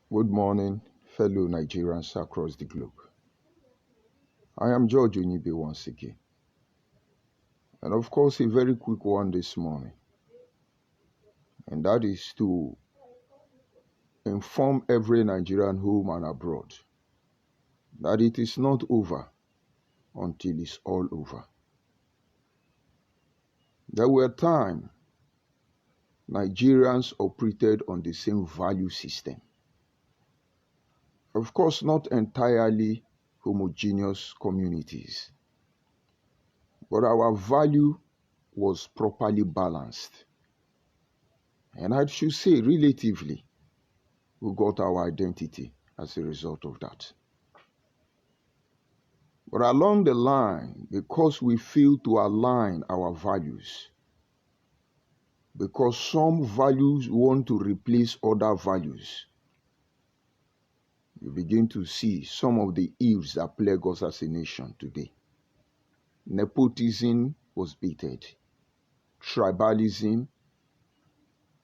Good morning, fellow Nigerians across the globe. I am George Onyibe once again. And of course, a very quick one this morning. And that is to inform every Nigerian home and abroad that it is not over until it's all over. There were times Nigerians operated on the same value system. Of course, not entirely homogeneous communities, but our value was properly balanced. And I should say, relatively, we got our identity as a result of that. But along the line, because we fail to align our values, because some values want to replace other values, you begin to see some of the ills that plague us as a nation today. Nepotism was baited, tribalism,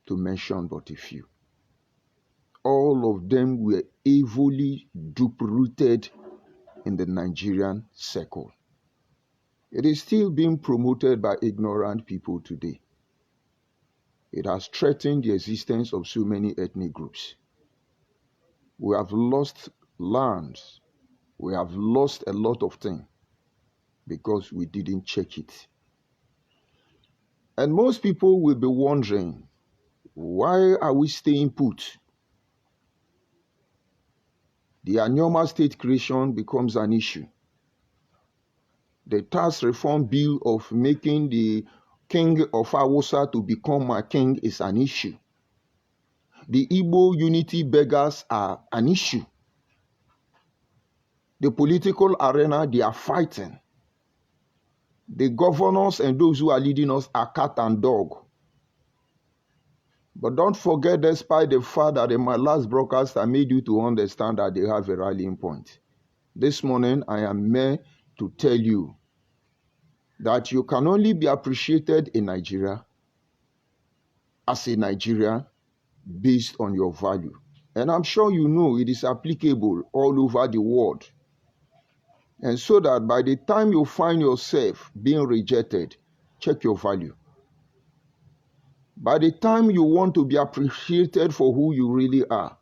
to mention but a few. All of them were evilly deep-rooted in the Nigerian circle. It is still being promoted by ignorant people today. It has threatened the existence of so many ethnic groups. We have lost lands. We have lost a lot of things because we didn't check it. And most people will be wondering, why are we staying put? The Anyoma state creation becomes an issue. The tax reform bill of making the king of Hausa to become a king is an issue. The Igbo unity beggars are an issue. The political arena, they are fighting. The governors and those who are leading us are cat and dog. But don't forget, despite the fact that in my last broadcast I made you to understand that they have a rallying point. This morning I am here to tell you that you can only be appreciated in Nigeria as a Nigerian based on your value. And I'm sure you know it is applicable all over the world. And so that by the time you find yourself being rejected, check your value. By the time you want to be appreciated for who you really are,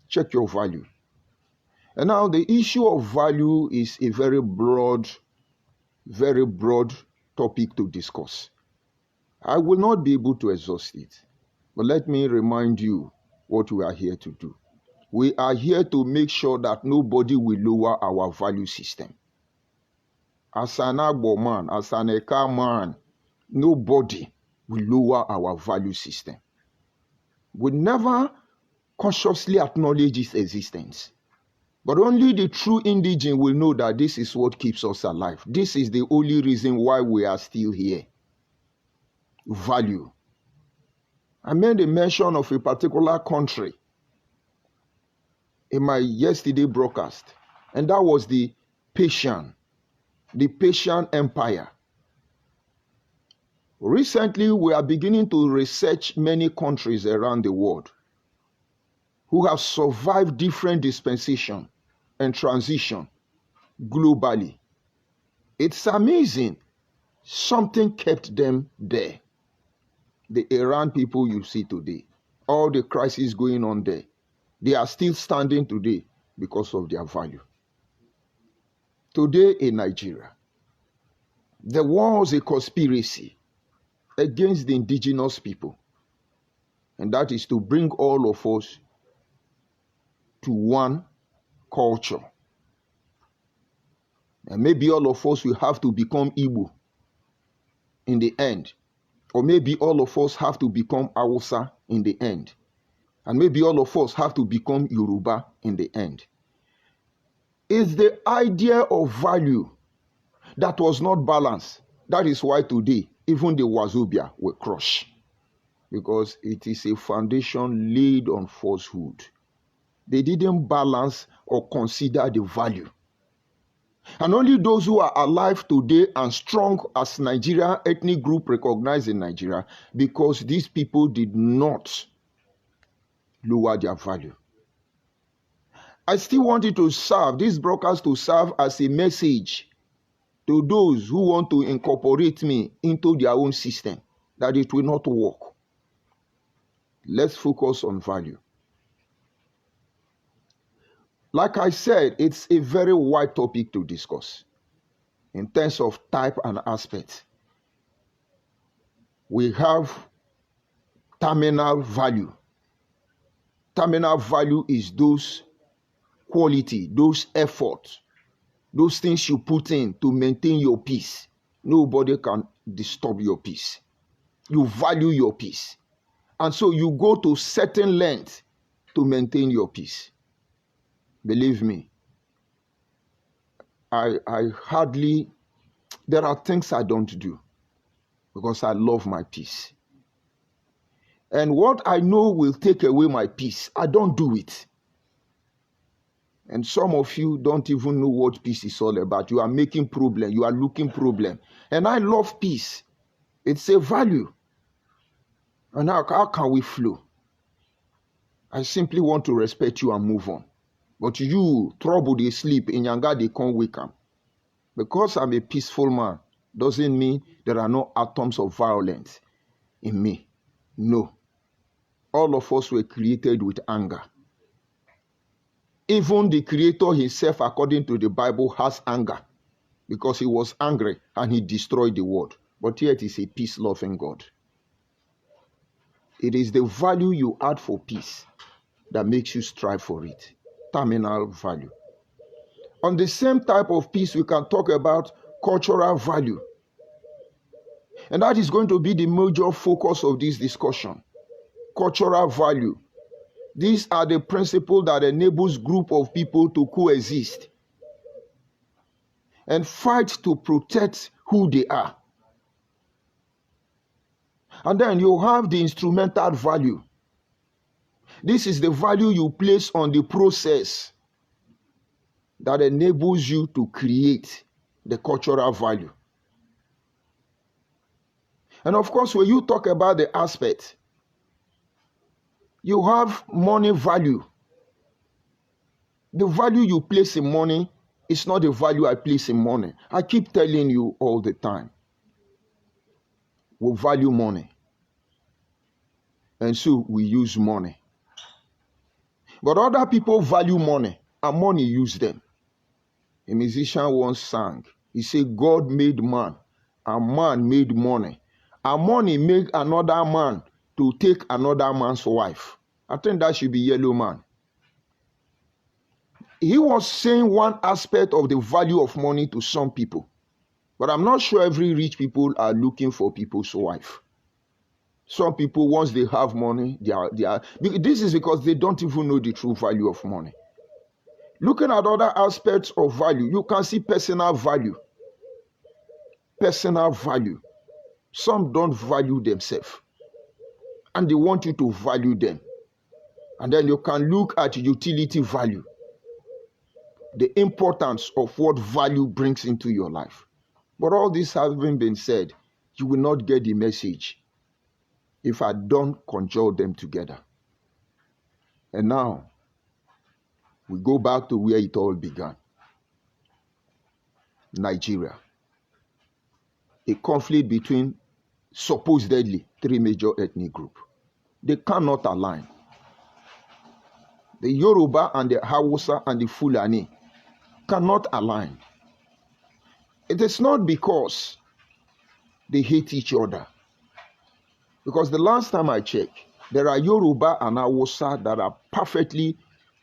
check your value. And now the issue of value is a very broad topic to discuss. I will not be able to exhaust it, but let me remind you what we are here to do. We are here to make sure that nobody will lower our value system. As an Agbo man, as an Eka man, nobody will lower our value system. We never consciously acknowledge its existence. But only the true indigene will know that this is what keeps us alive. This is the only reason why we are still here. Value. I made a mention of a particular country in my yesterday broadcast, and that was the Persian Empire. Recently, we are beginning to research many countries around the world who have survived different dispensation and transition globally. It's amazing. Something kept them there. The Iran people you see today, all the crises going on there, they are still standing today because of their value. Today in Nigeria, there was a conspiracy against the indigenous people, and that is to bring all of us to one culture. And maybe all of us will have to become Igbo in the end. Or maybe all of us have to become Hausa in the end. And maybe all of us have to become Yoruba in the end. It's the idea of value that was not balanced. That is why today, even the Wazobia were crushed. Because it is a foundation laid on falsehood. They didn't balance or consider the value. And only those who are alive today and strong as Nigerian ethnic group recognized in Nigeria, because these people did not lower their value. I still want it to serve, this broadcast to serve as a message to those who want to incorporate me into their own system, that it will not work. Let's focus on value. Like I said, it's a very wide topic to discuss in terms of type and aspect. We have terminal value. Terminal value is those quality, those efforts, those things you put in to maintain your peace. Nobody can disturb your peace. You value your peace. And so you go to certain lengths to maintain your peace. Believe me, I hardly, there are things I don't do because I love my peace. And what I know will take away my peace, I don't do it. And some of you don't even know what peace is all about. You are making problem. You are looking problem. And I love peace. It's a value. And how can we flow? I simply want to respect you and move on. But you, trouble, they sleep. In Yanga, they can't wake up. Because I'm a peaceful man, doesn't mean there are no atoms of violence in me. No. All of us were created with anger. Even the Creator himself, according to the Bible, has anger because he was angry and he destroyed the world. But yet he's a peace-loving God. It is the value you add for peace that makes you strive for it. Terminal value. On the same type of peace, we can talk about cultural value. And that is going to be the major focus of this discussion. Cultural value. These are the principles that enables group of people to coexist and fight to protect who they are. And then you have the instrumental value. This is the value you place on the process that enables you to create the cultural value. And of course, when you talk about the aspect, you have money value. The value you place in money is not the value I place in money. I keep telling you all the time. We value money. And so we use money. But other people value money and money use them. A musician once sang, he said, God made man and man made money. And money made another man to take another man's wife. I think that should be Yellow Man. He was saying one aspect of the value of money to some people. But I'm not sure every rich people are looking for people's wife. Some people, once they have money, this is because they don't even know the true value of money. Looking at other aspects of value, you can see personal value. Personal value. Some don't value themselves. And they want you to value them. And then you can look at utility value. The importance of what value brings into your life. But all this having been said, you will not get the message if I don't conjure them together. And now, we go back to where it all began. Nigeria. A conflict between supposedly three major ethnic groups. They cannot align. The Yoruba and the Hausa and the Fulani cannot align. It is not because they hate each other. Because the last time I checked, there are Yoruba and Hausa that are perfectly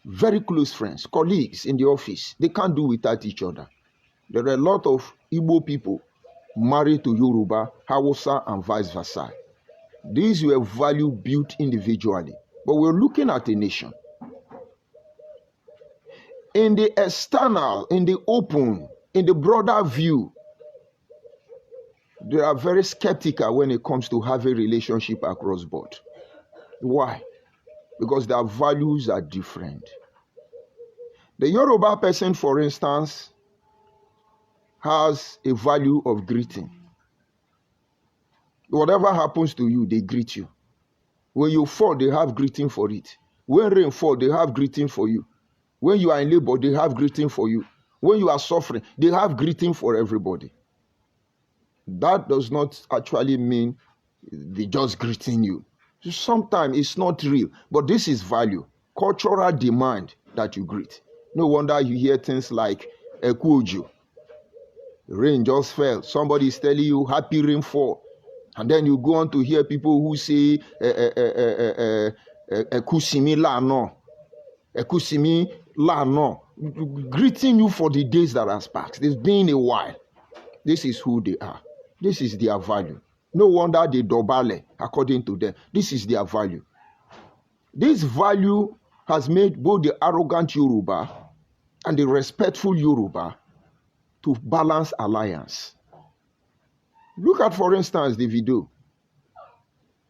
very close friends, colleagues in the office. They can't do without each other. There are a lot of Igbo people married to Yoruba, Hausa, and vice versa. These were value built individually. But we're looking at a nation. In the external, in the open, in the broader view, they are very skeptical when it comes to having a relationship across board. Why? Because their values are different. The Yoruba person, for instance, has a value of greeting. Whatever happens to you, they greet you. When you fall, they have greeting for it. When rain falls, they have greeting for you. When you are in labor, they have greeting for you. When you are suffering, they have greeting for everybody. That does not actually mean they just greeting you. Sometimes it's not real, but this is value. Cultural demand that you greet. No wonder you hear things like Ekuoju. Rain just fell. Somebody is telling you happy rainfall. And then you go on to hear people who say Ekusimi lano. Ekusimi lano. Greeting you for the days that has passed. It's been a while. This is who they are. This is their value. No wonder they dobale according to them. This is their value. This value has made both the arrogant Yoruba and the respectful Yoruba to balance alliance. Look at, for instance, the video.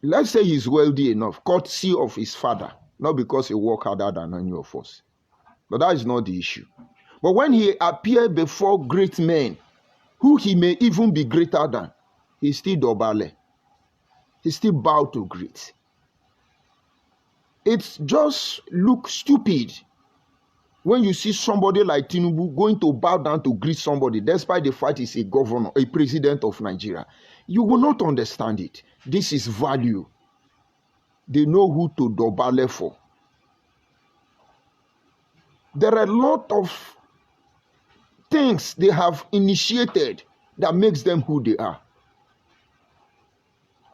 Let's say he's wealthy enough, courtesy of his father, not because he worked harder than any of us. But that is not the issue. But when he appeared before great men, who he may even be greater than, he still dobale. He still bow to greet. It just looks stupid when you see somebody like Tinubu going to bow down to greet somebody, despite the fact he's a governor, a president of Nigeria. You will not understand it. This is value. They know who to dobale for. There are a lot of things they have initiated that makes them who they are.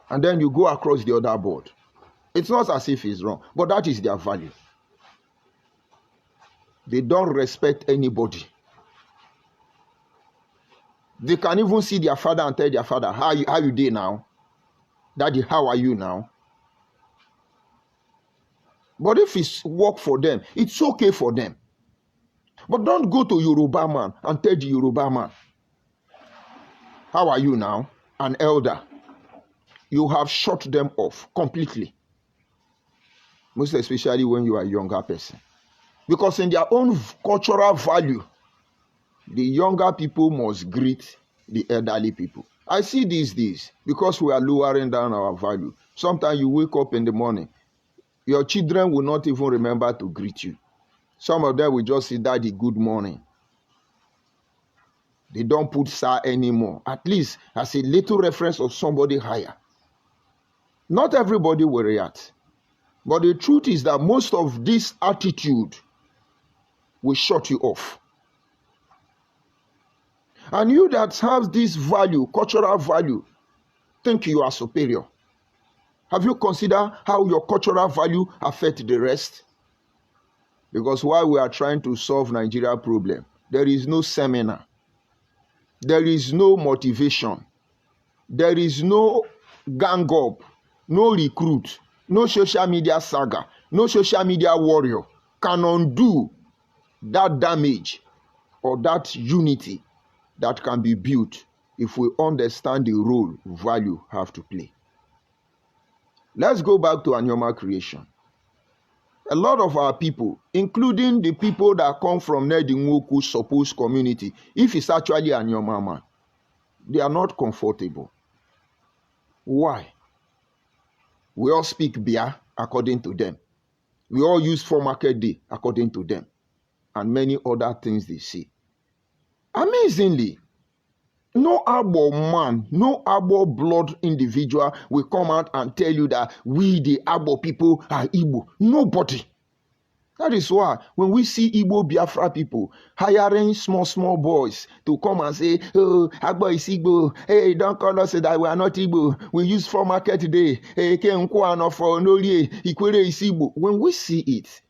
And then you go across the other board. It's not as if it's wrong, but that is their value. They don't respect anybody. They can even see their father and tell their father, how you doing now? Daddy, how are you now? But if it's work for them, it's okay for them. But don't go to Yoruba man and tell the Yoruba man, how are you now? An elder. You have shut them off completely. Most especially when you are a younger person. Because in their own cultural value, the younger people must greet the elderly people. I see these days, because we are lowering down our value. Sometimes you wake up in the morning, your children will not even remember to greet you. Some of them will just say, Daddy, good morning. They don't put sir anymore. At least as a little reference of somebody higher. Not everybody will react. But the truth is that most of this attitude will shut you off. And you that have this value, cultural value, think you are superior. Have you considered how your cultural value affects the rest? Because while we are trying to solve Nigeria problem, there is no seminar. There is no motivation. There is no gang up, no recruit, no social media saga, no social media warrior can undo that damage or that unity that can be built if we understand the role value have to play. Let's go back to Anyoma creation. A lot of our people, including the people that come from Nedinwoku's supposed community, if it's actually Anyoma man, they are not comfortable. Why? We all speak Bia according to them. We all use for market day according to them. And many other things they say. Amazingly, no Agbo man, no Agbo blood individual will come out and tell you that we the Agbo people are Igbo. Nobody. That is why when we see Igbo Biafra people hiring small boys to come and say, oh, Agbo is Igbo. Hey, don't call us that we are not Igbo. We use for market day. Hey, Ikwere is Igbo. When we see it,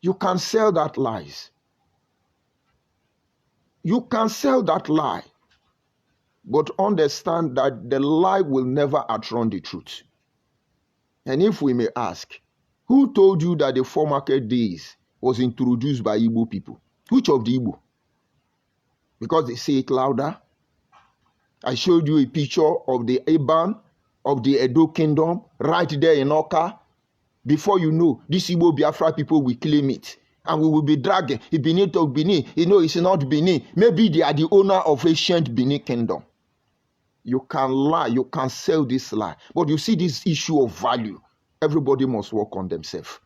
you can sell that lies. You can sell that lie. But understand that the lie will never outrun the truth. And if we may ask, who told you that the four market days was introduced by Igbo people? Which of the Igbo? Because they say it louder. I showed you a picture of the Eban of the Edo Kingdom right there in Oka. Before you know, these Igbo Biafra people will claim it. And we will be dragging. Benin to Benin. You know, it's not Benin. Maybe they are the owner of ancient Benin Kingdom. You can lie. You can sell this lie. But you see this issue of value. Everybody must work on themselves.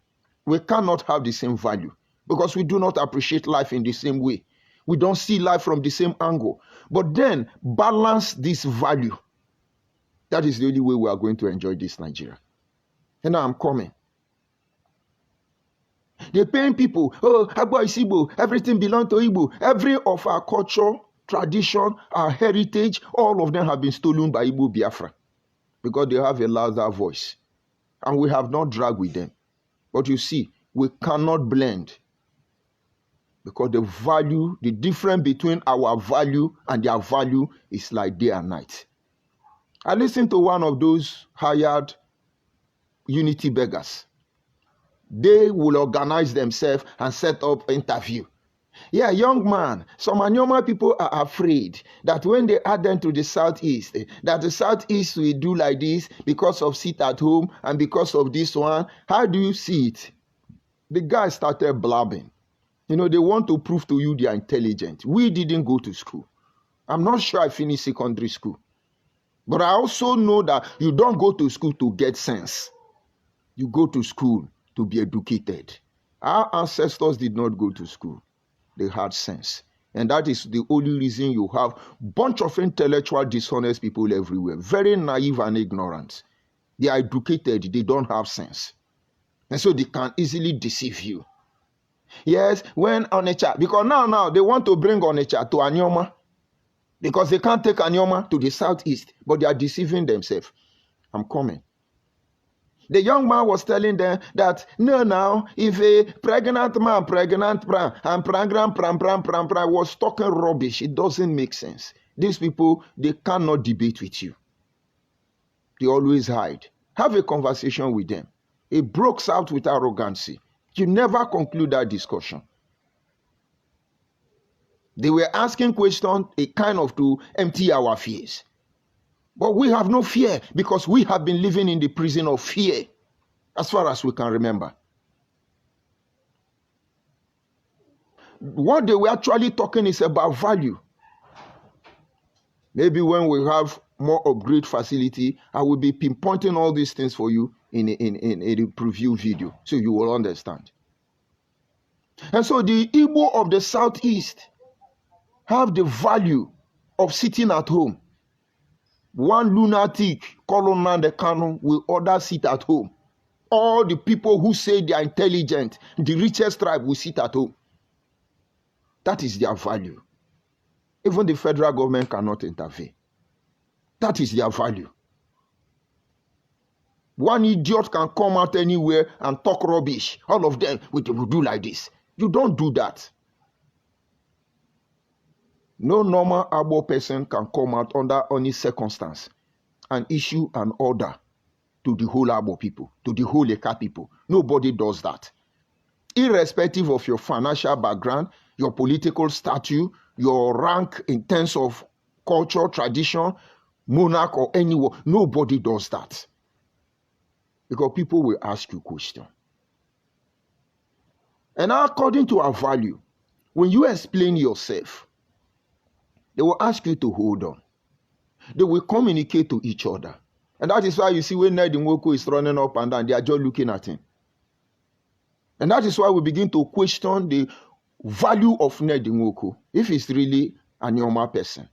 We cannot have the same value. because we do not appreciate life in the same way. We don't see life from the same angle. But then balance this value. That is the only way we are going to enjoy this Nigeria. And now I'm coming. They're paying people, oh, Agbo is Igbo, everything belongs to Igbo. Every of our culture, tradition, our heritage, all of them have been stolen by Igbo Biafra because they have a louder voice. And we have not dragged with them. But you see, we cannot blend because the value, the difference between our value and their value is like day and night. I listened to one of those hired unity beggars. They will organize themselves and set up an interview. Yeah, young man, some Anyoma people are afraid that when they add them to the Southeast, that the Southeast will do like this because of sit at home and because of this one. How do you see it? The guy started blabbing. You know, they want to prove to you they are intelligent. We didn't go to school. I'm not sure I finished secondary school. But I also know that you don't go to school to get sense. You go to school to be educated. Our ancestors did not go to school. They had sense. And that is the only reason you have a bunch of intellectual, dishonest people everywhere. Very naive and ignorant. They are educated. They don't have sense. And so they can easily deceive you. Yes, when Onitsha, because now they want to bring Onitsha to Anyoma. Because they can't take Anyoma to the Southeast. But they are deceiving themselves. I'm coming. The young man was telling them that, no, if a pregnant man, and pram was talking rubbish, it doesn't make sense. These people, they cannot debate with you. They always hide. Have a conversation with them. It breaks out with arrogancy. You never conclude that discussion. They were asking questions, a kind of to empty our fears. But we have no fear because we have been living in the prison of fear as far as we can remember. What they were actually talking is about value. Maybe when we have more upgrade facility, I will be pinpointing all these things for you in a preview video so you will understand. And so the Igbo of the Southeast have the value of sitting at home. One lunatic, Colonel Kanu, will order sit at home. All the people who say they are intelligent, the richest tribe will sit at home. That is their value. Even the federal government cannot intervene. That is their value. One idiot can come out anywhere and talk rubbish. All of them will do like this. You don't do that. No normal Agbo person can come out under any circumstance and issue an order to the whole Agbo people, to the whole Eka people. Nobody does that. Irrespective of your financial background, your political stature, your rank in terms of culture, tradition, monarch or anyone, nobody does that. Because people will ask you questions. And according to our value, when you explain yourself, they will ask you to hold on. They will communicate to each other. And that is why you see when Ned Nwoko is running up and down, they are just looking at him. And that is why we begin to question the value of Ned Nwoko, if he's really a normal person.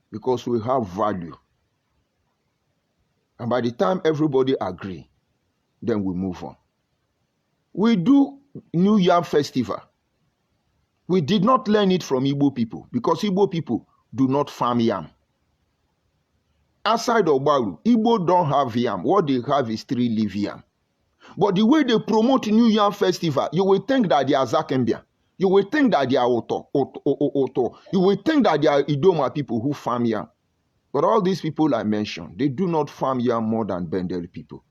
Because we have value. And by the time everybody agree, then we move on. We do New Yam Festival. We did not learn it from Igbo people because Igbo people do not farm yam. Outside of Baru, Igbo don't have yam. What they have is 3-leaf yam. But the way they promote New Yam Festival, you will think that they are Zakembia. You will think that they are Oto. You will think that they are Idoma people who farm yam. But all these people I mentioned, they do not farm yam more than Bendel people.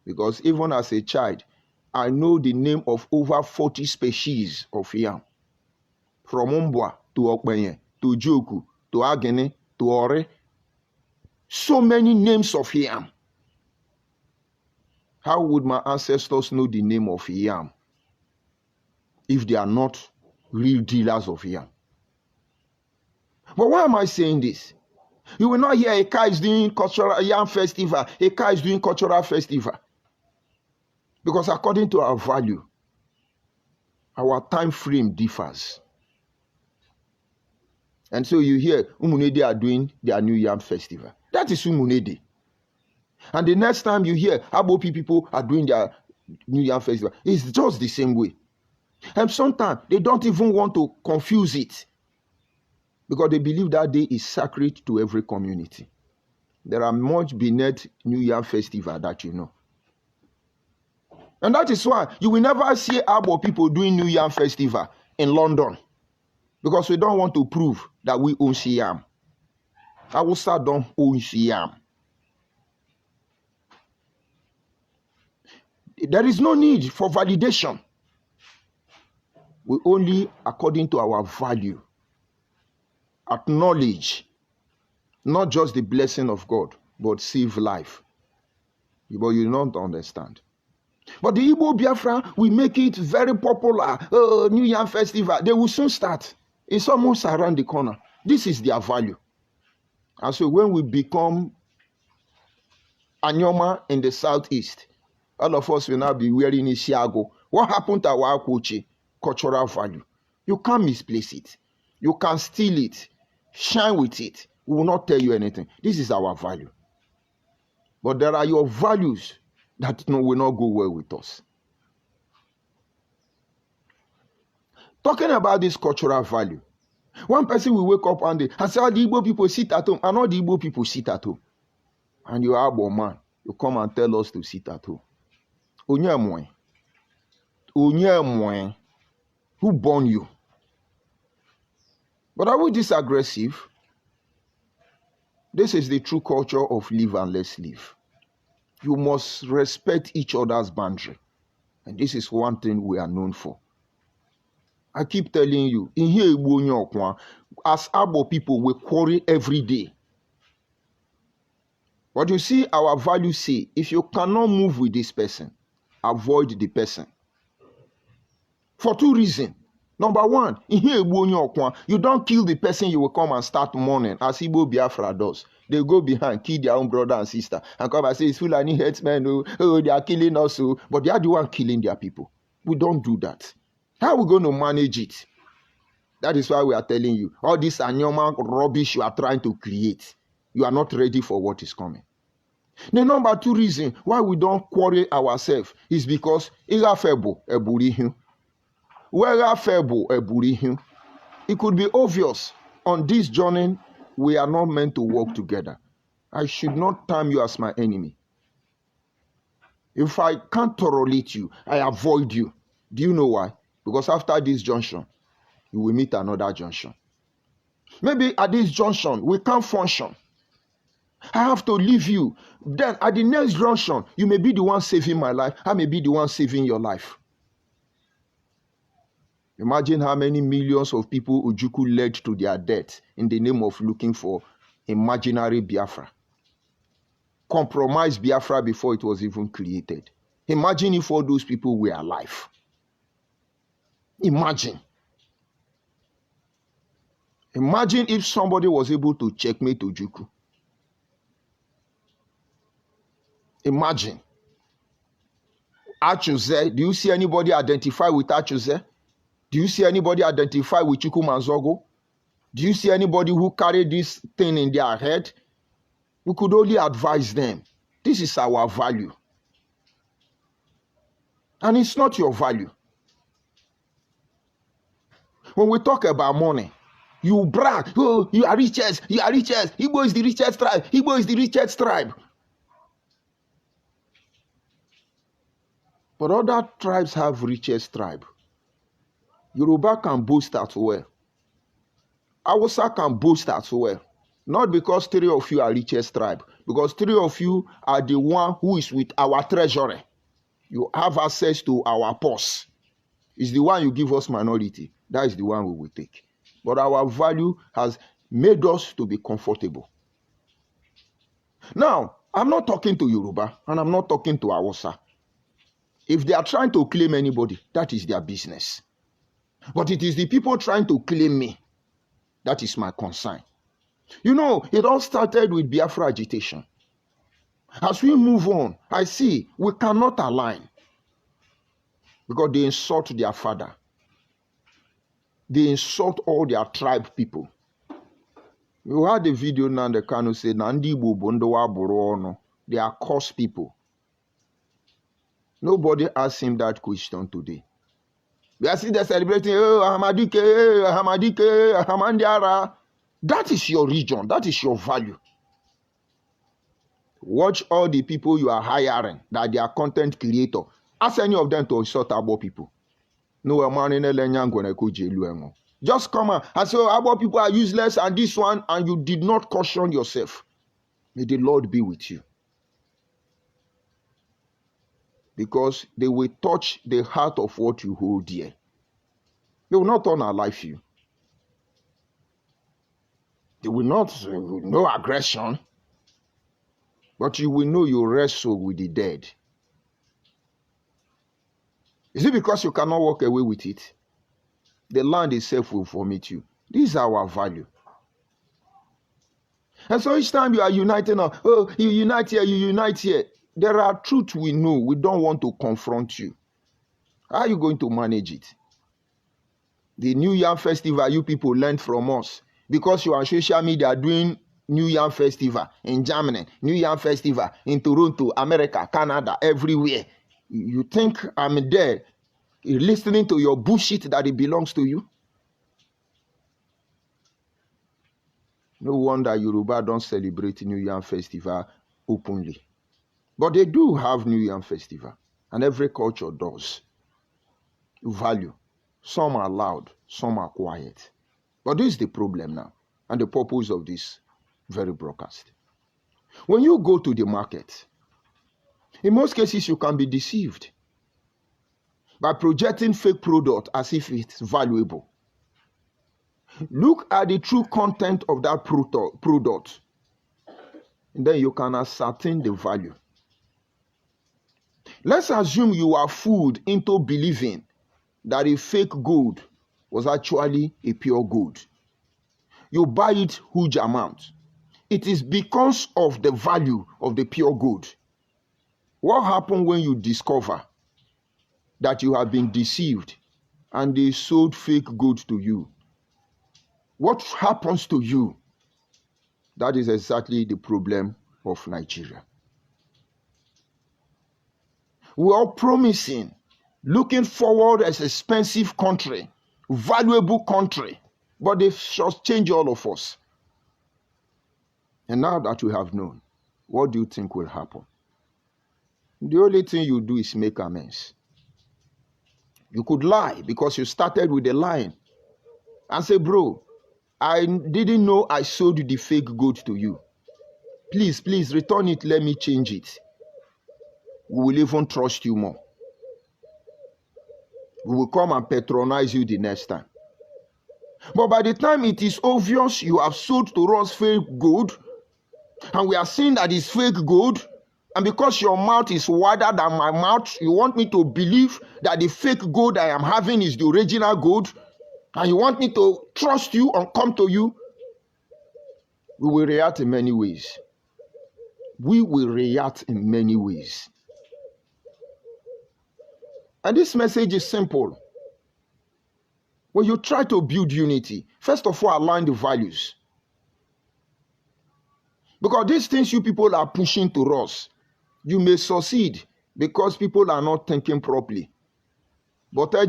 Because even as a child, I know the name of over 40 species of yam. From Umbwa to Okbenye, to Joku, to Agene, to Ore. So many names of yam. How would my ancestors know the name of yam if they are not real dealers of yam? But why am I saying this? You will not hear Eka is doing cultural yam festival. Eka is doing cultural festival. Because according to our value, Our time frame differs. And so you hear Umunede are doing their New Yam Festival. That is Umunede. And the next time you hear Abopi people are doing their New Yam Festival, it's just the same way. And sometimes they don't even want to confuse it because they believe that day is sacred to every community. There are much beneath New Yam Festival that you know. And that is why you will never see Abo people doing New Yam Festival in London. Because we don't want to prove that we own Siam. Awusa don't own Siam. There is no need for validation. We only, according to our value, acknowledge not just the blessing of God, but save life. But you don't understand. But the Igbo Biafra, we make it very popular. New Yam Festival, they will soon start. It's almost around the corner. This is their value. And so when we become Anyoma in the southeast, all of us will now be wearing Isiago. What happened to our Akwoche? Cultural value. You can't misplace it. You can steal it. Shine with it. We will not tell you anything. This is our value. But there are your values that will not go well with us. Talking about this cultural value, one person will wake up one day and say, all the Igbo people sit at home, and all the Igbo people sit at home. And you are a man, you come and tell us to sit at home. Onye mwen. Who born you? But are we this aggressive? This is the true culture of live and let's live. You must respect each other's boundary. And this is one thing we are known for. I keep telling you, in here, as Abo people, we quarrel every day. But you see, our values say, if you cannot move with this person, avoid the person. For two reasons. Number one, in here, you don't kill the person, you will come and start mourning, as Igbo Biafra does. They go behind, kill their own brother and sister, and come and say, it's Fulani headsmen, oh, they are killing us, but they are the one killing their people. We don't do that. How are we going to manage it? That is why we are telling you, all this Anyoma rubbish you are trying to create, you are not ready for what is coming. The number two reason why we don't quarrel ourselves is because it could be obvious on this journey we are not meant to work together. I should not term you as my enemy. If I can't tolerate you, I avoid you. Do you know why? Because after this junction, you will meet another junction. Maybe at this junction, we can't function. I have to leave you. Then at the next junction, you may be the one saving my life. I may be the one saving your life. Imagine how many millions of people Ojukwu led to their death in the name of looking for imaginary Biafra. Compromised Biafra before it was even created. Imagine if all those people were alive. Imagine. Imagine if somebody was able to checkmate Ojukwu. Imagine. Achuze, do you see anybody identify with Achuze? Do you see anybody identify with Chukwumanzogo? Do you see anybody who carry this thing in their head? We could only advise them. This is our value. And it's not your value. When we talk about money, you brag, oh, you are richest, you are richest. Igbo is the richest tribe. Igbo is the richest tribe. But other tribes have richest tribe. Yoruba can boast as well. Hausa can boast as well. Not because three of you are richest tribe. Because three of you are the one who is with our treasury. You have access to our purse. It's the one you give us minority. That is the one we will take. But our value has made us to be comfortable. Now, I'm not talking to Yoruba and I'm not talking to Hausa. If they are trying to claim anybody, that is their business. But it is the people trying to claim me. That is my concern. You know, it all started with Biafra agitation. As we move on, I see we cannot align. Because they insult their father. they insult all their tribe people. You had the video now, the Kano said, Nandi Bubundowa Burono, they are coarse people. Nobody asked him that question today. We are still celebrating, Hamadike, Hamadike, Hamandiara. That is your region. That is your value. Watch all the people you are hiring, that they are content creator. Ask any of them to insult about people. No man in the just come on and say, about people are useless and this one, and you did not caution yourself. May the Lord be with you. Because they will touch the heart of what you hold dear. They will not unalive you. They will not, no aggression. But you will know you wrestle with the dead. Is it because you cannot walk away with it? The land itself will vomit you. This is our value. And so each time you are uniting, you unite here, you unite here. There are truths we know. We don't want to confront you. How are you going to manage it? The New Year Festival, you people learned from us. Because you are on social media doing New Year Festival in Germany, New Year Festival in Toronto, America, Canada, everywhere. You think I'm there listening to your bullshit that it belongs to you? No wonder Yoruba don't celebrate New Year Festival openly. But they do have New Year Festival. And every culture does. Value. Some are loud, some are quiet. But this is the problem now. And the purpose of this very broadcast. When you go to the market, in most cases you can be deceived by projecting fake product as if it's valuable. Look at the true content of that product. And then you can ascertain the value. Let's assume you are fooled into believing that a fake gold was actually a pure gold. You buy it huge amount. It is because of the value of the pure gold. What happens when you discover that you have been deceived and they sold fake gold to you? What happens to you? That is exactly the problem of Nigeria. We are promising, looking forward as an expensive country, valuable country, but they just change all of us. And now that we have known, what do you think will happen? The only thing you do is make amends. You could lie because you started with a line and say, bro, I didn't know I sold the fake gold to you. Please return it. Let me change it. We will even trust you more. We will come and patronize you the next time. But by the time it is obvious you have sold to us fake gold, and we are seeing that it's fake gold, and because your mouth is wider than my mouth, you want me to believe that the fake gold I am having is the original gold, and you want me to trust you and come to you, we will react in many ways. We will react in many ways. And this message is simple. When you try to build unity, first of all, align the values. Because these things you people are pushing to us, you may succeed because people are not thinking properly. But the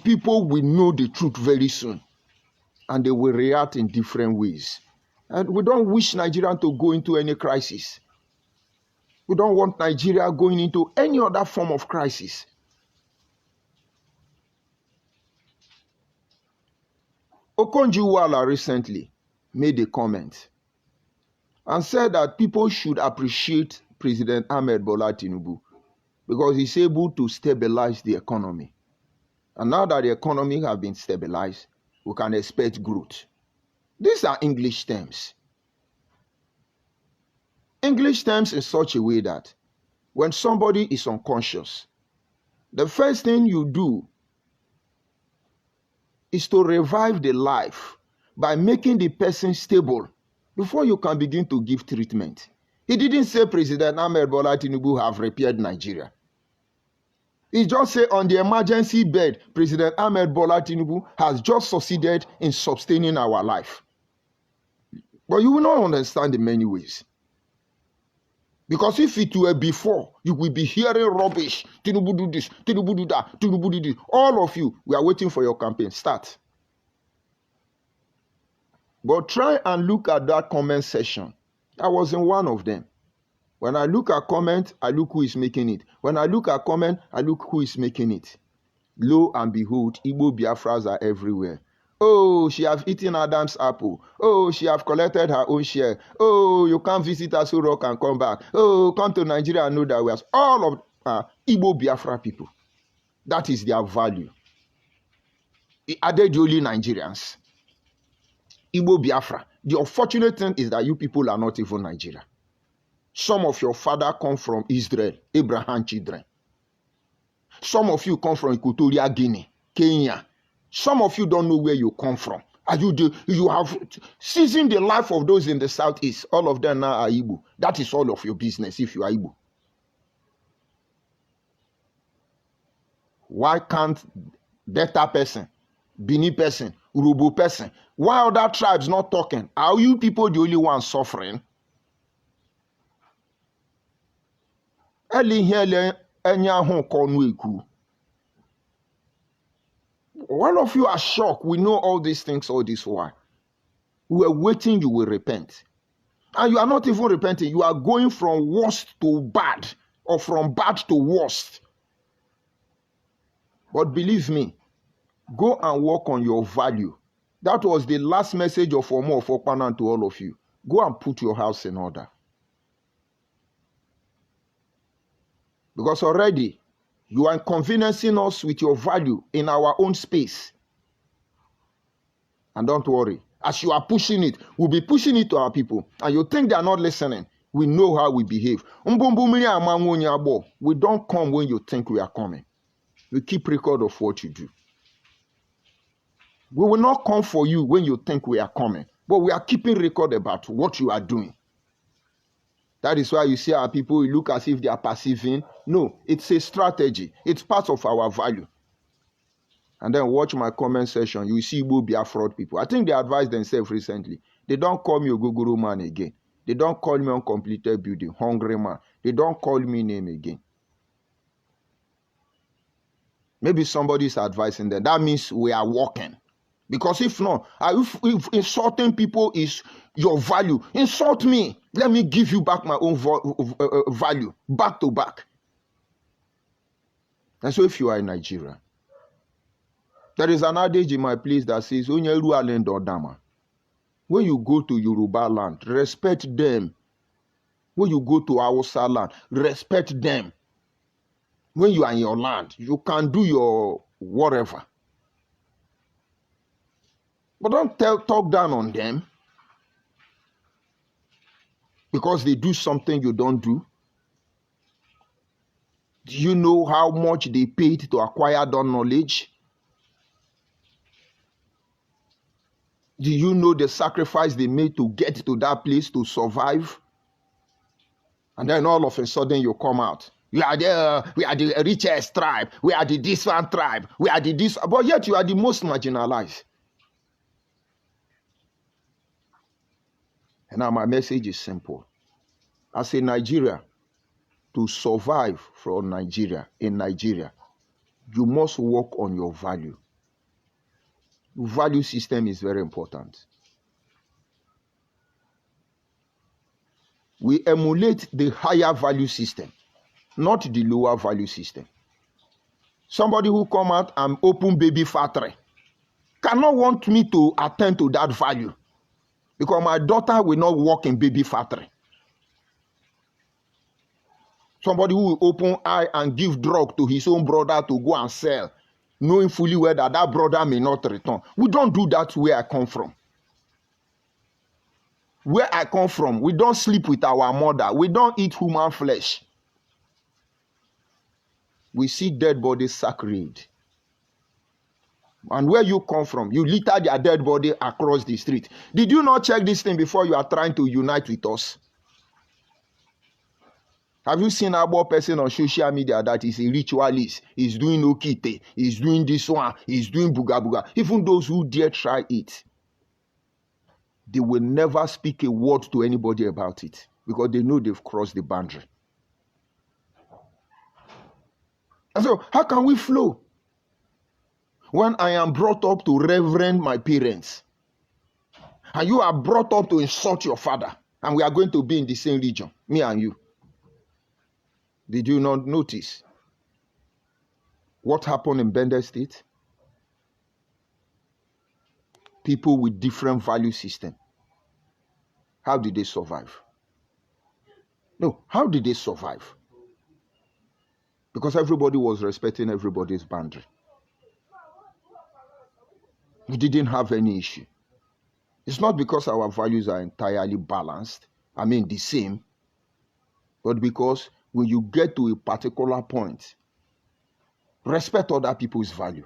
people will know the truth very soon. And they will react in different ways. And we don't wish Nigeria to go into any crisis. We don't want Nigeria going into any other form of crisis. Okonjo-Iweala recently made a comment and said that people should appreciate President Ahmed Bola Tinubu because he's able to stabilize the economy. And now that the economy has been stabilized, we can expect growth. These are English terms. English terms in such a way that when somebody is unconscious, the first thing you do is to revive the life by making the person stable before you can begin to give treatment. He didn't say President Ahmed Bola Tinubu have repaired Nigeria. He just say on the emergency bed, President Ahmed Bola Tinubu has just succeeded in sustaining our life. But you will not understand in many ways. Because if it were before, you will be hearing rubbish. Tinubu do this, Tinubu do that, Tinubu do this. All of you, we are waiting for your campaign. Start. But try and look at that comment section. I was in one of them. When I look at comment, I look who is making it. When I look at comment, I look who is making it. Lo and behold, Igbo Biafras are everywhere. Oh, she have eaten Adam's apple. Oh, she have collected her own share. Oh, you can't visit Aso Rock and come back. Oh, come to Nigeria and know that we are all of Igbo Biafra people. That is their value. Are they the only Nigerians? Igbo Biafra. The unfortunate thing is that you people are not even Nigeria. Some of your father come from Israel, Abraham children. Some of you come from Equatorial Guinea, Kenya. Some of you don't know where you come from. You have seasoned the life of those in the southeast. All of them now are Igbo. That is all of your business if you are Igbo. Why can't Delta person, Bini person, Urubu person, why other tribes not talking? Are you people the only ones suffering? All of you are shocked. We know all these things all this while. We are waiting you will repent. And you are not even repenting. You are going from worst to bad or from bad to worst. But believe me, go and work on your value. That was the last message of Omo of Okpanan to all of you. Go and put your house in order. Because already you are inconveniencing us with your value in our own space. And don't worry, as you are pushing it, we'll be pushing it to our people. And you think they are not listening. We know how we behave. We don't come when you think we are coming. We keep record of what you do. We will not come for you when you think we are coming. But we are keeping record about what you are doing. That is why you see our people look as if they are perceiving. No, it's a strategy. It's part of our value. And then watch my comment section. You see Igbo Biafra people. I think they advised themselves recently. They don't call me Ogogoro man again. They don't call me uncompleted building, hungry man. They don't call me name again. Maybe somebody is advising them. That means we are working. Because if not, if insulting people is your value, insult me. Let me give you back my own value, back to back. And so if you are in Nigeria, there is an adage in my place that says, when you go to Yoruba land, respect them. When you go to Hausa land, respect them. When you are in your land, you can do your whatever. But don't talk down on them because they do something you don't do. Do you know how much they paid to acquire that knowledge? Do you know the sacrifice they made to get to that place to survive? And then all of a sudden you come out. We are the richest tribe. We are the this one tribe. We are the this, but yet you are the most marginalized. And now my message is simple. As a Nigeria, to survive from Nigeria, in Nigeria, you must work on your value. Value system is very important. We emulate the higher value system, not the lower value system. Somebody who come out and open baby factory cannot want me to attend to that value. Because my daughter will not work in baby factory. Somebody who will open eye and give drug to his own brother to go and sell, knowing fully well that that brother may not return. We don't do that where I come from. Where I come from, we don't sleep with our mother. We don't eat human flesh. We see dead bodies sacred. And where you come from, you litter their dead body across the street. Did you not check this thing before you are trying to unite with us? Have you seen a person on social media that is a ritualist, is doing okite, is doing this one, is doing buga buga? Even those who dare try it, they will never speak a word to anybody about it because they know they've crossed the boundary. And so, how can we flow? When I am brought up to reverend my parents, and you are brought up to insult your father, and we are going to be in the same region, me and you. Did you not notice what happened in Bender State? People with different value system. How did they survive? No, how did they survive? Because everybody was respecting everybody's boundary. We didn't have any issue. It's not because our values are entirely balanced, the same, but because when you get to a particular point, respect other people's value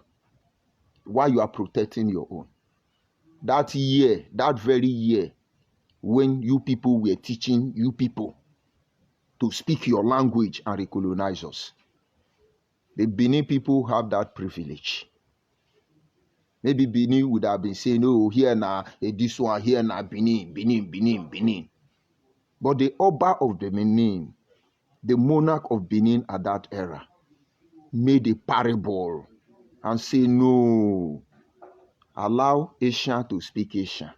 while you are protecting your own. That year, that very year, when you people were teaching you people to speak your language and recolonize us, the Benin people have that privilege. Maybe Benin would have been saying, oh, here now, this one, here now, Benin. But the Oba of the Benin, the monarch of Benin at that era, made a parable and say, no, allow Asian to speak Asian.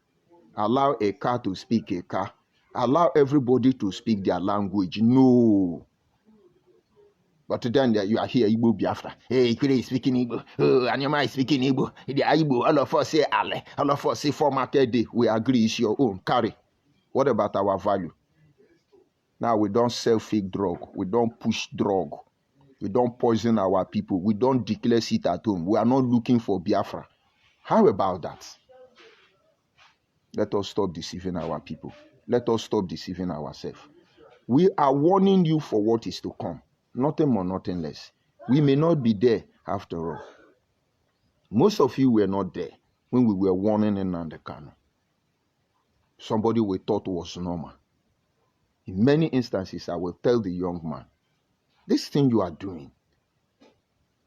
Allow Eka to speak Eka. Allow everybody to speak their language. No. But then you are here, Igbo Biafra. Hey, Ikere is speaking Igbo. Oh, Anyama is speaking Igbo. The Igbo, all of us say Ale. All of us say for market day. We agree it's your own. Carry. What about our value? Now we don't sell fake drug. We don't push drug. We don't poison our people. We don't declare it at home. We are not looking for Biafra. How about that? Let us stop deceiving our people. Let us stop deceiving ourselves. We are warning you for what is to come. Nothing more, nothing less. We may not be there after all. Most of you were not there when we were warning in Nandekano. Somebody we thought was normal. In many instances, I will tell the young man, this thing you are doing,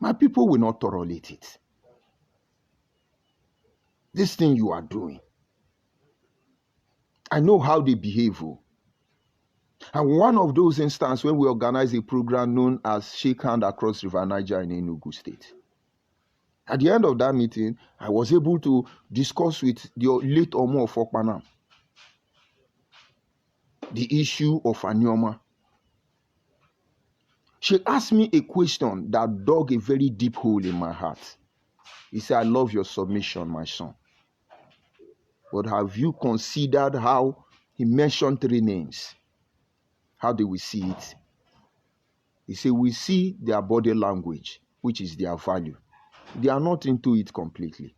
my people will not tolerate it. This thing you are doing, I know how they behave. And one of those instances when we organized a program known as Shake Hand Across River Niger in Enugu State. At the end of that meeting, I was able to discuss with the late Omo of Okpanam the issue of Anyoma. She asked me a question that dug a very deep hole in my heart. He said, I love your submission, my son. But have you considered how he mentioned 3 names? How do we see it? He said, we see their body language, which is their value. They are not into it completely.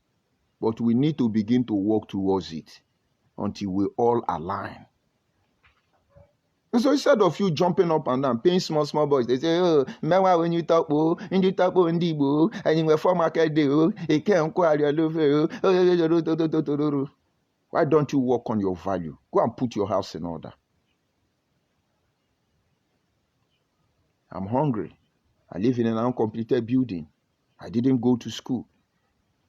But we need to begin to work towards it until we all align. And so instead of you jumping up and down, paying small boys, they say, oh, remember when you talk, and you were for market day, it can't why don't you work on your value? Go and put your house in order. I'm hungry. I live in an uncompleted building. I didn't go to school.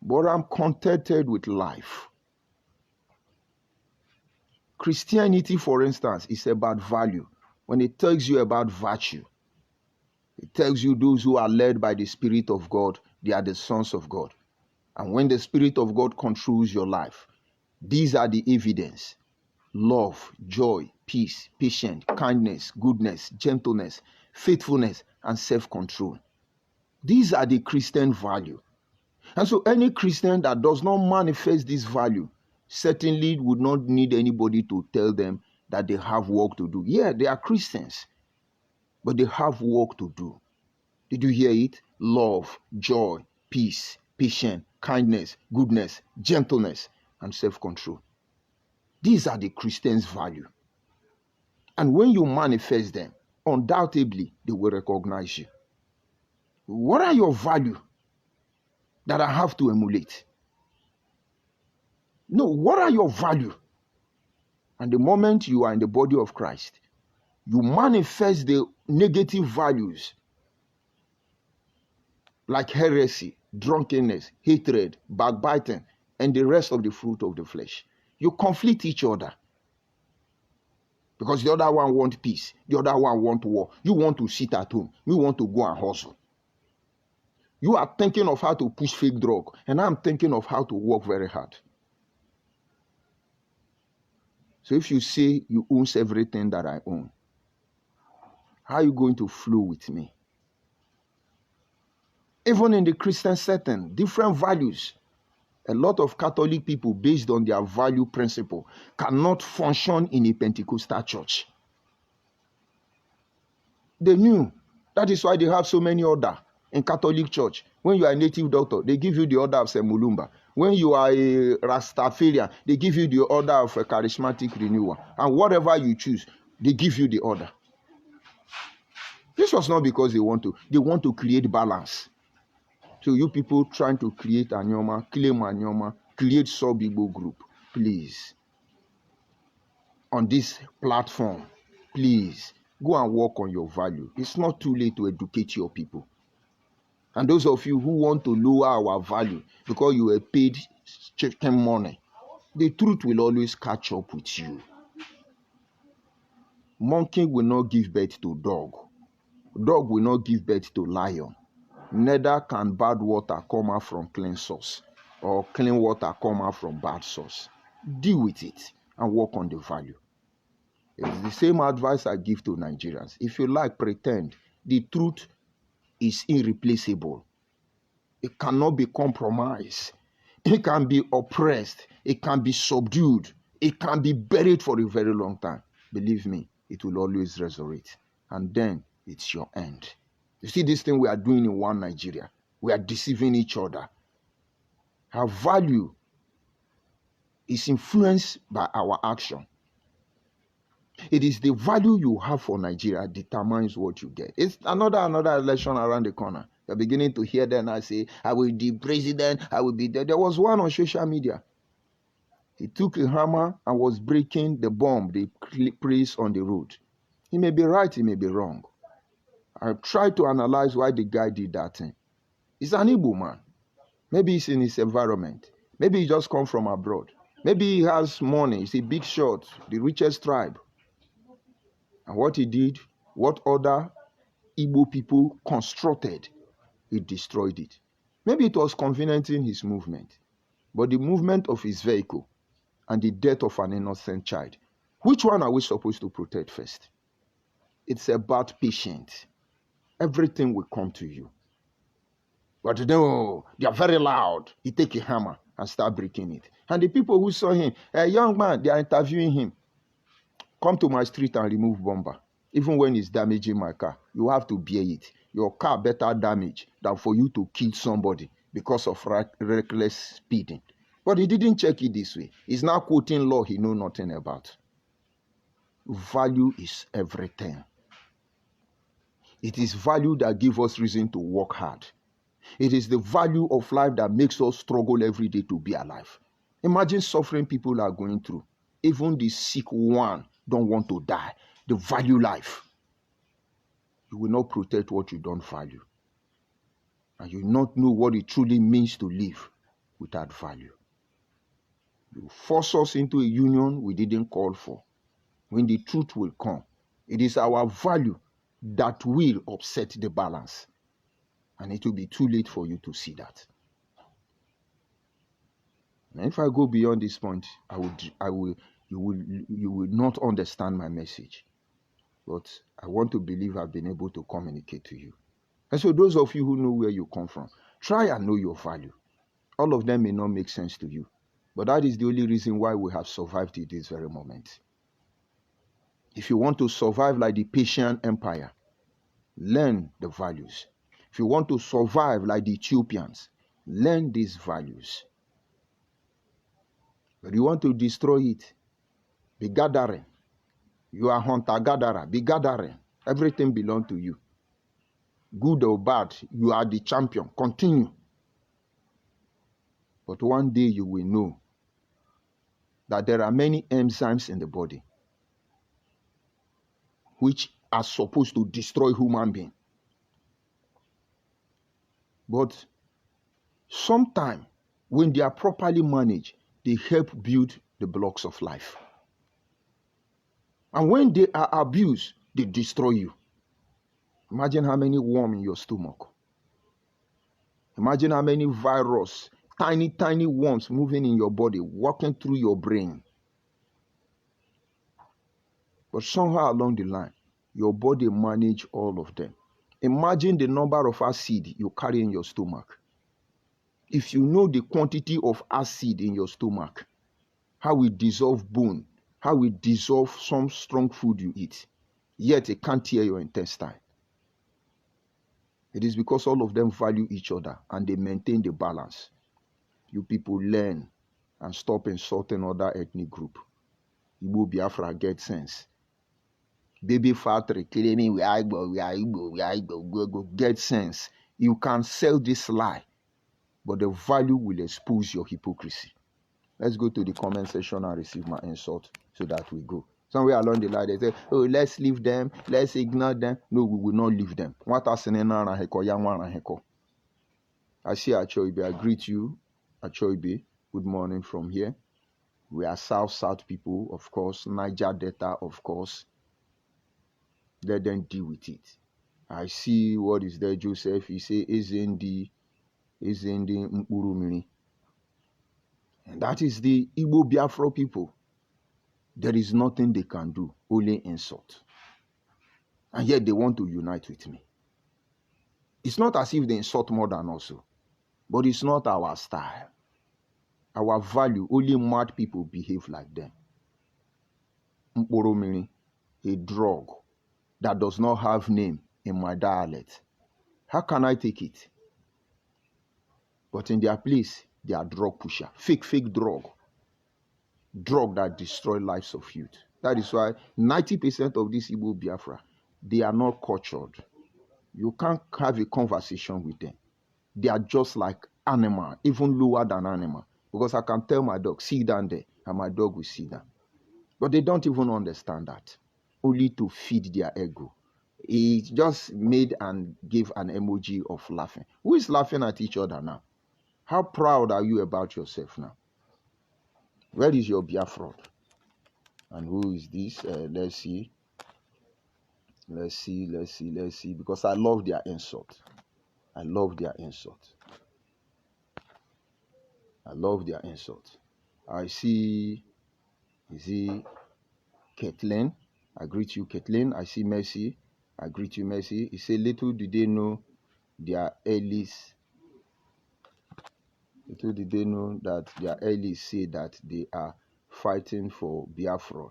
But I'm contented with life. Christianity, for instance, is about value. When it tells you about virtue, it tells you those who are led by the Spirit of God, they are the sons of God. And when the Spirit of God controls your life, these are the evidence: love, joy, peace, patience, kindness, goodness, gentleness, faithfulness, and self-control. These are the Christian value. And so any Christian that does not manifest this value certainly would not need anybody to tell them that they have work to do. Yeah, they are Christians, but they have work to do. Did you hear it? Love, joy, peace, patience, kindness, goodness, gentleness, and self-control. These are the Christians' value. And when you manifest them, undoubtedly, they will recognize you. What are your values that I have to emulate? No, what are your values? And the moment you are in the body of Christ, You manifest the negative values like heresy, drunkenness, hatred, backbiting, and the rest of the fruit of the flesh. You conflict each other because the other one wants peace, the other one wants war. You want to sit at home. You want to go and hustle. You are thinking of how to push fake drug, and I'm thinking of how to work very hard. So if you say you own everything that I own, how are you going to flow with me? Even in the Christian setting, different values. A lot of Catholic people, based on their value principle, cannot function in a Pentecostal church. They knew. That is why they have so many orders in Catholic church. When you are a native doctor, they give you the order of Semulumba. When you are a Rastafarian, they give you the order of a charismatic renewal. And whatever you choose, they give you the order. This was not because they want to create balance. So you people trying to create Anyoma, claim Anyoma, create sub-Igbo group, please. On this platform, please, go and work on your value. It's not too late to educate your people. And those of you who want to lower our value because you were paid chicken money, the truth will always catch up with you. Monkey will not give birth to dog. Dog will not give birth to lion. Neither can bad water come out from clean source or clean water come out from bad source. Deal with it and work on the value. It's the same advice I give to Nigerians. If you like, pretend. The truth is irreplaceable. It cannot be compromised. It can be oppressed. It can be subdued. It can be buried for a very long time. Believe me, it will always resurrect. And then it's your end. You see this thing we are doing in one Nigeria. We are deceiving each other. Our value is influenced by our action. It is the value you have for Nigeria determines what you get. It's another election around the corner. You're beginning to hear them now say, I will be president, I will be there. There was one on social media. He took a hammer and was breaking the bomb they placed on the road. He may be right, he may be wrong. I tried to analyze why the guy did that thing. He's an Igbo man. Maybe he's in his environment. Maybe he just come from abroad. Maybe he has money. He's a big shot, the richest tribe. And what he did, what other Igbo people constructed, he destroyed it. Maybe it was convenient in his movement, but the movement of his vehicle and the death of an innocent child, which one are we supposed to protect first? It's about patience. Everything will come to you. But no, they are very loud. He take a hammer and start breaking it. And the people who saw him, a young man, they are interviewing him. Come to my street and remove bomber. Even when it's damaging my car, you have to bear it. Your car better damage than for you to kill somebody because of reckless speeding. But he didn't check it this way. He's now quoting law he knows nothing about. Value is everything. It is value that gives us reason to work hard. It is the value of life that makes us struggle every day to be alive. Imagine suffering people are going through. Even the sick one don't want to die. They value life. You will not protect what you don't value. And you will not know what it truly means to live without value. You force us into a union we didn't call for. When the truth will come, it is our value that will upset the balance. And it will be too late for you to see that. And if I go beyond this point, you will not understand my message. But I want to believe I've been able to communicate to you. And so those of you who know where you come from, try and know your value. All of them may not make sense to you. But that is the only reason why we have survived to this very moment. If you want to survive like the Persian Empire, learn the values. If you want to survive like the Ethiopians, learn these values. But you want to destroy it, be gathering. You are hunter-gatherer, be gathering. Everything belongs to you. Good or bad, you are the champion. Continue. But one day you will know that there are many enzymes in the body. which are supposed to destroy human being. But sometimes, when they are properly managed, they help build the blocks of life. And when they are abused, they destroy you. Imagine how many worms in your stomach. Imagine how many virus, tiny, tiny worms moving in your body, walking through your brain. But somehow along the line, your body manage all of them. Imagine the number of acid you carry in your stomach. If you know the quantity of acid in your stomach, how it dissolve bone, how it dissolve some strong food you eat, yet it can't tear your intestine. It is because all of them value each other and they maintain the balance. You people learn and stop insulting other ethnic group. Igbo Biafra get sense. Baby factory claiming we are Igbo, get sense. You can sell this lie, but the value will expose your hypocrisy. Let's go to the comment section and receive my insult so that we go. Somewhere along the line, they say, oh, let's leave them, let's ignore them. No, we will not leave them. I see Achoibe. I greet you, Achoibe. Good morning from here. We are South people, of course. Niger Delta, of course. Let them deal with it. I see what is there, Joseph. He say, Ezendi Mkurumiri. And that is the Igbo Biafra people. There is nothing they can do, only insult. And yet they want to unite with me. It's not as if they insult more than us, but it's not our style. Our value, only mad people behave like them. Mporomiri, a drug that does not have name in my dialect. How can I take it? But in their place, they are drug pusher. Fake drug. Drug that destroy lives of youth. That is why 90% of these Igbo Biafra, they are not cultured. You can't have a conversation with them. They are just like animal, even lower than animal. Because I can tell my dog, sit down there, and my dog will sit down. But they don't even understand that. Only to feed their ego. He just made and gave an emoji of laughing. Who is laughing at each other now? How proud are you about yourself now? Where is your Biafra? And who is this? Let's see. Because I love their insult. I love their insult. I see, is he Caitlin? I greet you, Caitlin. I see Mercy. I greet you, Mercy. He said, little did they know their allies. Little did they know that their allies say that they are fighting for Biafra,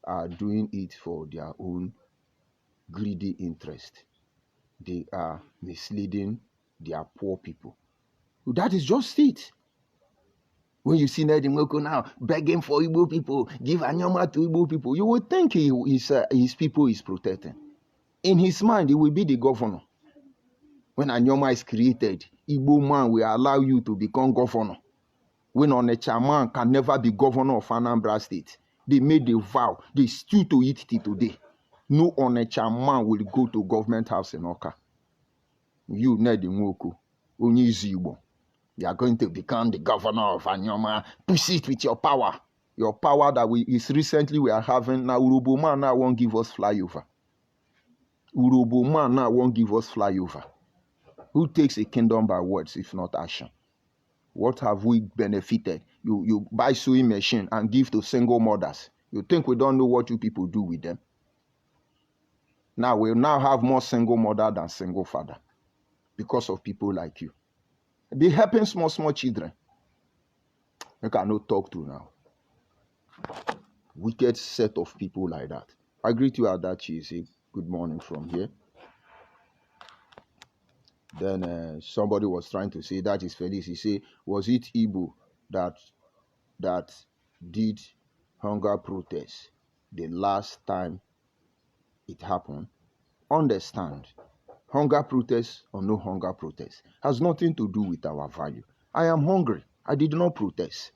are doing it for their own greedy interest. They are misleading their poor people. That is just it. When you see Nedi Moko now begging for Igbo people, give Anyoma to Igbo people, you would think his people is protecting. In his mind, he will be the governor. When Anyoma is created, Igbo man will allow you to become governor. When Onitsha man can never be governor of Anambra State, they made a vow, they still to it till today. No Onitsha man will go to government house in Oka. You, Nedi Moko, only Igbo. You are going to become the governor of Anyoma. Push it with your power. Your power that we are having. Now, Urobo man now won't give us flyover. Who takes a kingdom by words, if not action? What have we benefited? You buy sewing machine and give to single mothers. You think we don't know what you people do with them? Now, we now have more single mother than single father because of people like you. Be helping small children. You cannot talk to now. Wicked set of people like that. I greet you, Adachi. Good morning from here. Then somebody was trying to say that is Felice. He said, was it Igbo that did hunger protest the last time it happened? Understand. Hunger protest or no hunger protest has nothing to do with our value. I am hungry. I did not protest.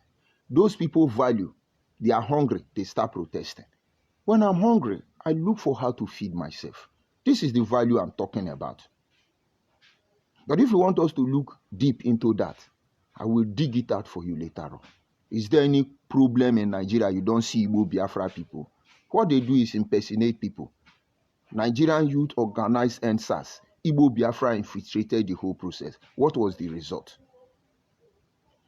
Those people value. They are hungry. They start protesting. When I'm hungry, I look for how to feed myself. This is the value I'm talking about. But if you want us to look deep into that, I will dig it out for you later on. Is there any problem in Nigeria you don't see Igbo Biafra people? What they do is impersonate people. Nigerian youth organized NSAS. Igbo Biafra infiltrated the whole process. What was the result?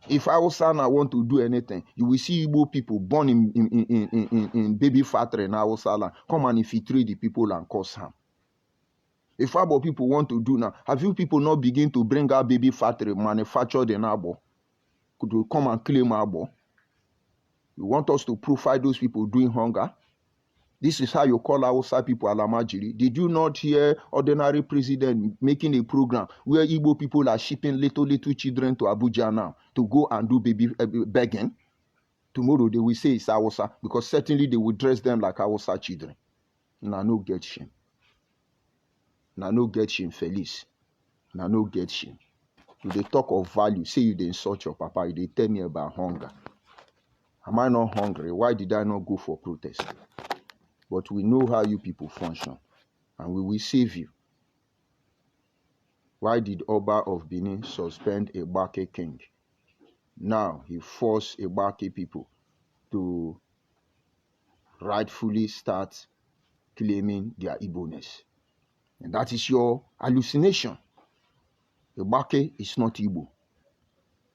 If Hausa want to do anything, you will see Igbo people born in baby factory in Hausa land come and infiltrate the people and cause harm. If Abo people want to do now, have you people not begin to bring out baby factory manufactured in Abo? Could you come and claim Abo? You want us to profile those people doing hunger? This is how you call Hausa people Alamajiri. Did you not hear ordinary president making a program where Igbo people are shipping little children to Abuja now to go and do baby begging? Tomorrow they will say it's Hausa because certainly they will dress them like Hausa children. Now no get shame. Now no get shame, Felice. Now no get shame. If they talk of value, say you dey insult your papa, you dey tell me about hunger. Am I not hungry? Why did I not go for protest? But we know how you people function, and we will save you. Why did Oba of Benin suspend a Bake king? Now he forced a Bake people to rightfully start claiming their Igbo-ness. And that is your hallucination. Ibake is not Igbo.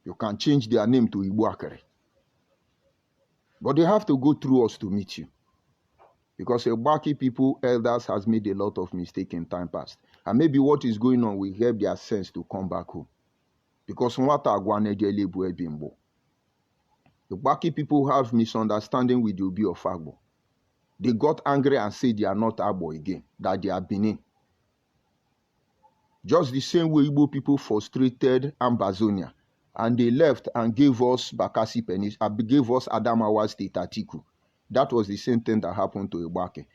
You can change their name to Igbo Akere. But they have to go through us to meet you. Because Ibake people, elders, has made a lot of mistakes in time past. And maybe what is going on will help their sense to come back home. Because the Ibake people have misunderstanding with the Obi of Agbo. They got angry and said they are not Agbo again, that they are Benin. Just the same way Igbo people frustrated Ambazonia, and they left and gave us Bakassi Peninsula, gave us Adamawa State Atiku. That was the same thing that happened to Ibake.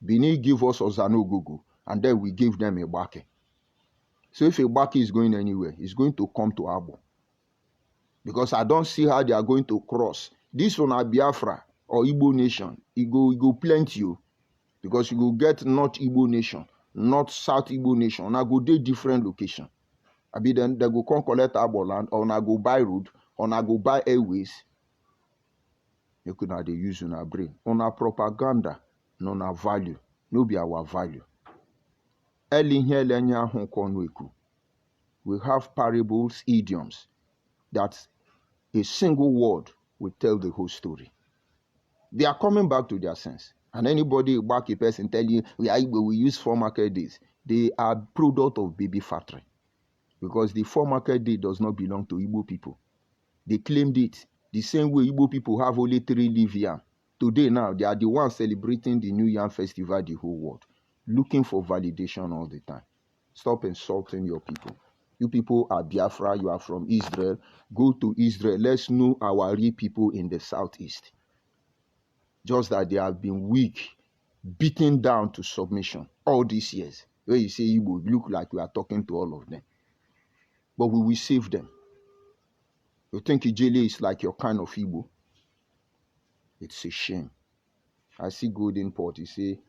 Benin gave us Ozanogogo, and then we gave them Ibake. So if Ibake is going anywhere, he's going to come to Abo. Because I don't see how they are going to cross. This one are Biafra or Igbo nation. It go plenty you. Because you will get North Igbo nation, North South Igbo nation. Now go to different location. I be then they go come collect Abo land, or now go buy road, or now go buy airways. You could not use on our brain. On our propaganda, no our value. No be our value. We have parables, idioms, that a single word will tell the whole story. They are coming back to their sense. And anybody back a person tell you, we use 4 market days. They are product of baby factory. Because the 4 market day does not belong to Igbo people. They claimed it. The same way Igbo people have only 3 live yam. Today now, they are the ones celebrating the New Yam Festival the whole world. Looking for validation all the time. Stop insulting your people. You people are Biafra, you are from Israel. Go to Israel. Let's know our real people in the southeast. Just that they have been weak, beaten down to submission all these years. Where you say Igbo, look like we are talking to all of them. But we will save them. You think Ijele is like your kind of Igbo? It's a shame. I see Golden Port, you say,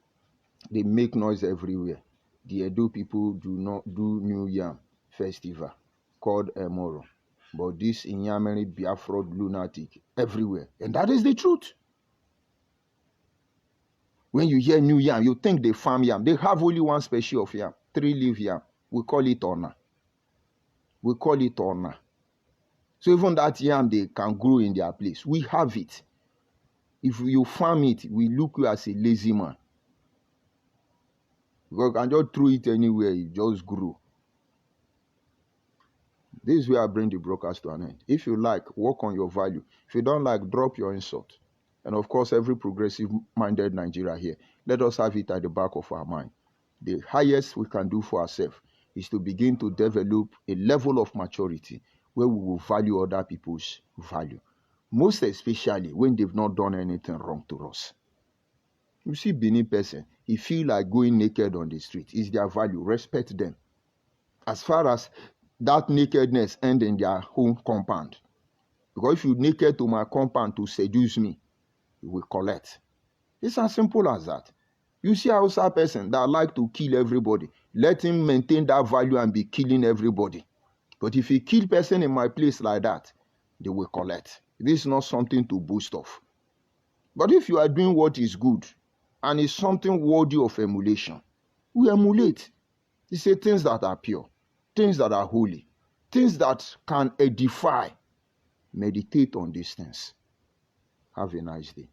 they make noise everywhere. The Edo people do not do New Yam Festival called Emoro. But this Inyamere Biafra lunatic everywhere. And that is the truth. When you hear New Yam, you think they farm yam. They have only one species of yam, 3-leaf yam. We call it Ona. We call it Ona. So even that yam, they can grow in their place. We have it. If you farm it, we look you as a lazy man. Because you can just throw it anywhere, it just grow. This is where I bring the broadcast to an end. If you like, work on your value. If you don't like, drop your insult. And of course, every progressive-minded Nigeria here, let us have it at the back of our mind. The highest we can do for ourselves is to begin to develop a level of maturity where we will value other people's value. Most especially when they've not done anything wrong to us. You see Benin person, he feel like going naked on the street. It's their value. Respect them. As far as that nakedness ends in their home compound. Because if you naked to my compound to seduce me, you will collect. It's as simple as that. You see Hausa person that like to kill everybody. Let him maintain that value and be killing everybody. But if you kill person in my place like that, they will collect. This is not something to boast of. But if you are doing what is good and it's something worthy of emulation, we emulate. You say things that are pure, things that are holy, things that can edify. Meditate on these things. Have a nice day.